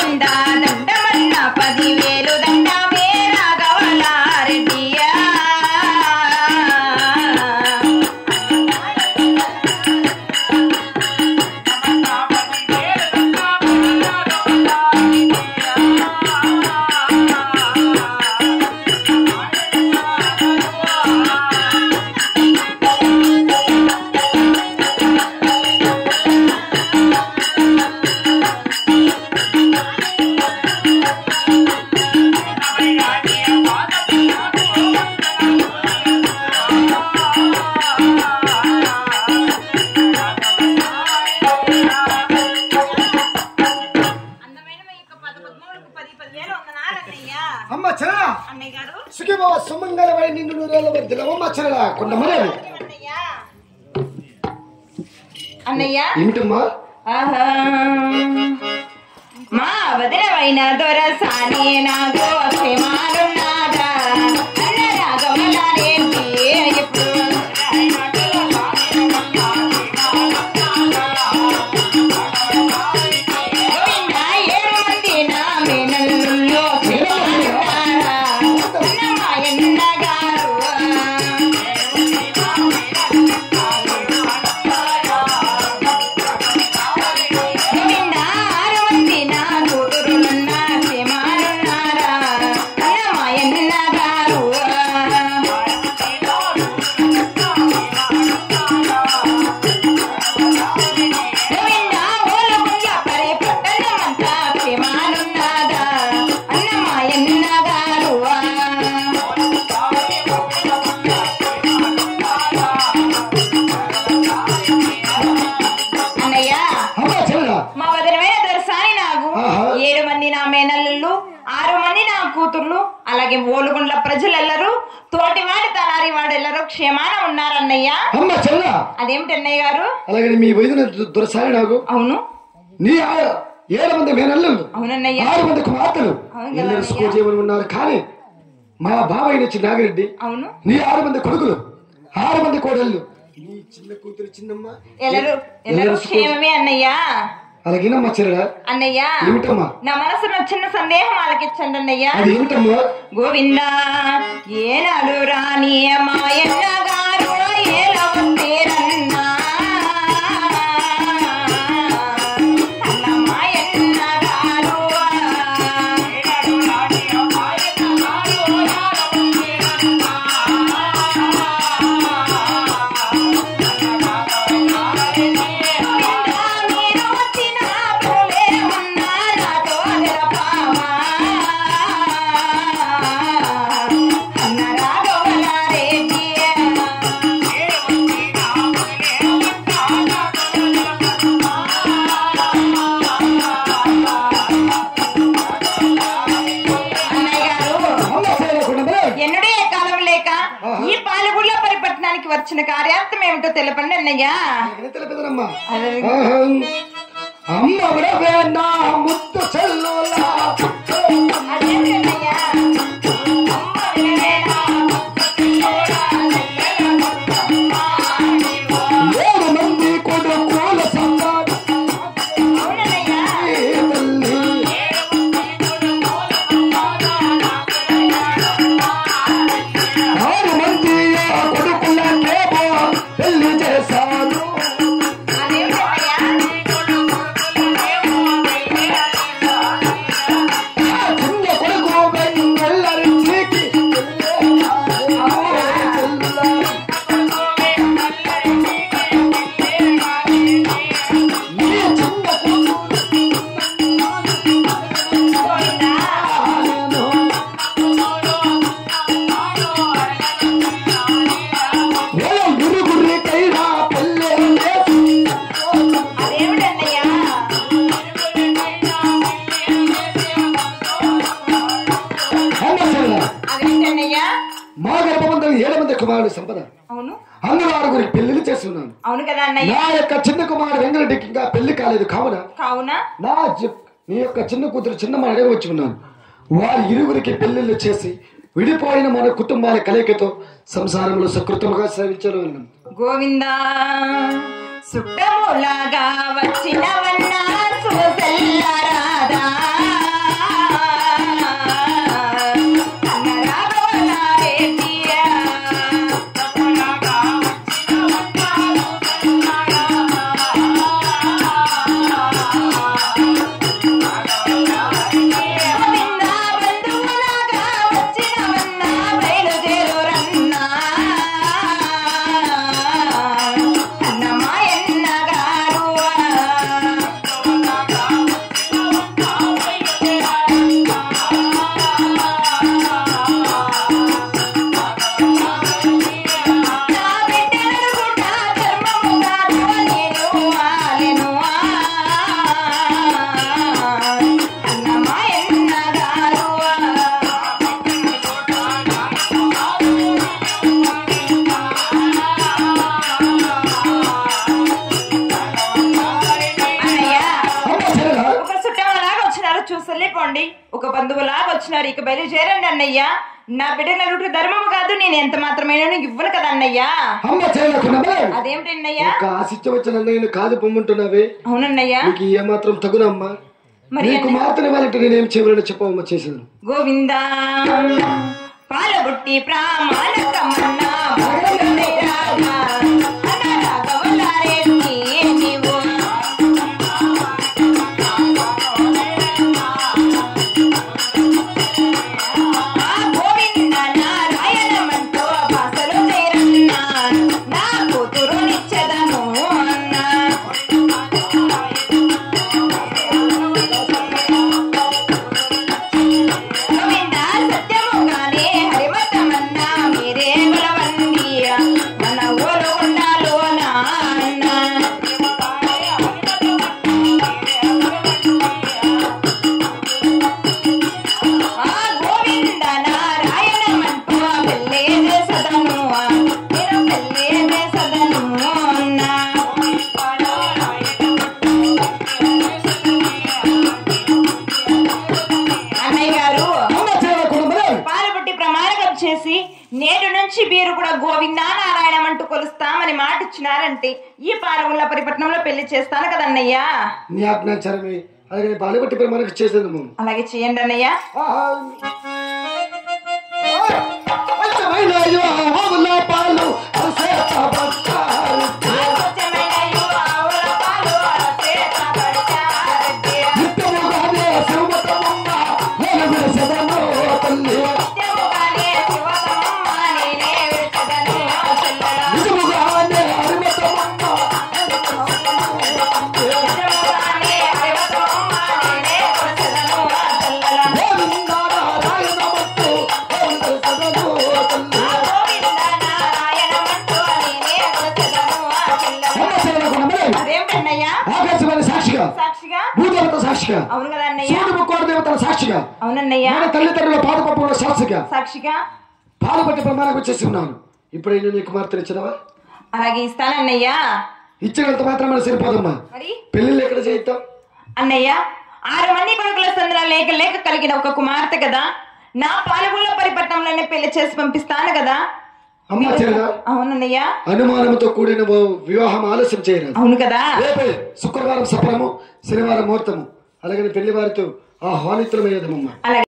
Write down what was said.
గోవిందా దండమన్న 10,000 దండమే రాఘవలారెడ్డియా సుమంగళమై నిన్ను నూరేళ్ళ వర్ధిల్లవమ్మ చెరలా కొండమరే అన్నయ్య ఏంటమ్మా మా వదినమైన దొరసాని నాగో క్షేమాలున్నారా అన్న రాఘవలారెడ్డి ఎప్పుడు గోవిందా 7 మంది నా మేనల్లుల్లో క్షేమాలున్నారా అన్న మాయన్న గారు గోవిందా 6 మంది నా కూతురులున్న క్షేమాలున్నారా అన్న మాయన్న గారు గోవిందా ఓలగుండ్ల పరే పట్టణమంతా క్షేమాలున్నారా అన్న మాయన్న గారు అన్నయ్య అమ్మా చెరలా మా వదినమైన దొరసాని నాగు 7 మంది నా మేనల్లుళ్ళు 6 మంది నా కూతుర్లు అలాగే ఓలుగుండ్ల ప్రజలెల్లరూ తోటివాడి తలారి వాడెల్లరూ క్షేమాన ఉన్నారన్నయ్య అమ్మా చెరలా అదేమిటి అన్నయ్య గారు అలాగే మీ వైద్యుని దొరసారి నాకు అవును నీ 7 మంది మేనల్లు అవునన్నయ్య 6 మంది కుమార్తెలు అవును కదా ಎಲ್ಲರೂ అన్నయ్య. స్కూల్ చేయమని ఉన్నారు కానీ మా బాబాయ్ నుంచి నాగిరెడ్డి అవును నీ 6 మంది కొడుకులు 6 మంది కోడళ్ళు నీ చిన్న కూతురు చిన్నమ్మ ఎల్లరూ ఎల్లరూ క్షేమమే అన్నయ్య అలాగేనమ్మా చెరలా అన్నయ్య ఏమిటమ్మా నా మనసులో చిన్న సందేహం ఆలకించండి అన్నయ్య అది ఏమిటమ్మా గోవిందా ఏనాడు రాని మాయన్న గారు ఏల వందేరన్నా అన్న మాయన్న గారు గోవిందా మీరు వచ్చిన పూలే ఉన్నా నాతో నిలపామా అన్న రాఘవలారెడ్డి అన్నయ్య గారు అమ్మా చెరలా కొండమరే ఎన్నడే కాలం లేక ఈ పాలగుళ్ళ పరిపట్టణానికి వచ్చిన కార్యార్థం ఏమిటో తెలపండి అన్నయ్య తెలిపేదనమ్మా అదే అమ్మ విడవే నా ముద్దు చెల్లులా అదేంటి అన్నయ్య అమ్మ వినవేనా? 7 మంది కొడుకుల సంగాడు అవునన్నయ్య తల్లి 6 మంది కొడుకులనేమో పెళ్లి చేశాను అదేంటి అన్నయ్య చిన్న కొడుకు వెన్నెల్లరింటికి మా గర్భమందరం 7 మంది కుమారుడు సంపద అవును అందులో 6గురికి పెళ్లిళ్ళు చేస్తున్నాను. అవును కదా అన్నయ్య. నా యొక్క చిన్న కుమారుడు వెంకటరెడ్డికి ఇంకా పెళ్లి కాలేదు కావున నీ యొక్క చిన్న కూతురు చిన్నమ్మ అడగ వచ్చి ఉన్నాను. వారి ఇరుగురికి పెళ్లిళ్ళు చేసి విడిపోయిన మన కుటుంబాల కలయికతో సంసారంలో సకృతముగా సేవించడం వెళ్ళాను. గోవిందా సుట్టములాగా వచ్చినవన్నా సుసెల్లరాదా చూసలేపోండి, ఒక బంధువులాగా వచ్చినారు, ఇక బయలుదేరండి అన్నయ్య. నా బిడ్డ నలుగురు ధర్మం కాదు, నేను ఎంత మాత్రమైనా ఇవ్వను కదా అన్నయ్యా. అదేమిటి అన్నయ్యా? ఆశించ వచ్చిన అన్నయ్యను కాదు పొమ్మంటున్నావే. అవునన్నయ్యా. ఏమాత్రం తగునమ్మా? మరి మాత్రం వాళ్ళంటే నేనేం చేయవాలని చెప్పమ్మా చేశాను. గోవిందా పాలబుట్టి ప్రామాణకమన్నా నేటి నుంచి మీరు కూడా గోవిందా నారాయణం అంటూ కొలుస్తామని మాట ఇచ్చినారంటే ఈ పాలగుళ్ళ పరిపట్నంలో పెళ్లి చేస్తాను కదన్నయ్యా. నీ ఆజ్ఞాచరమే. అలాగే పాలబట్టి ప్రమాణం చేసేది. అలాగే చేయండి అన్నయ్యా. తల్లిదండ్రుల పాదపప్పుల సాక్షిగా పాలబట్టి ప్రమాణం వచ్చేసి ఉన్నాను. ఇప్పుడు నీ కుమార్తెను ఇచ్చినవా? అలాగే ఇస్తానన్నయ్యా. ఇచ్చినంత మాత్రం మన సరిపోదమ్మా. పెళ్లిళ్ళు ఎక్కడ చేయిద్దాం అన్నయ్య? 6 మంది కొడుకుల సందులో లేక లేక కలిగిన ఒక కుమార్తె కదా, నా పాలగుళ్ళ పరిపట్నంలోనే పెళ్లి చేసి పంపిస్తాను కదా. అమ్మా చేయరా? అవునన్నయ్య. అనుమానంతో కూడిన వివాహం ఆలస్యం చేయరా? అవును కదా. శుక్రవారం సఫలము, శనివారం ముహూర్తము. అలాగే పెళ్లి వారితో ఆహ్వానితులమయ్యేదమ్మా.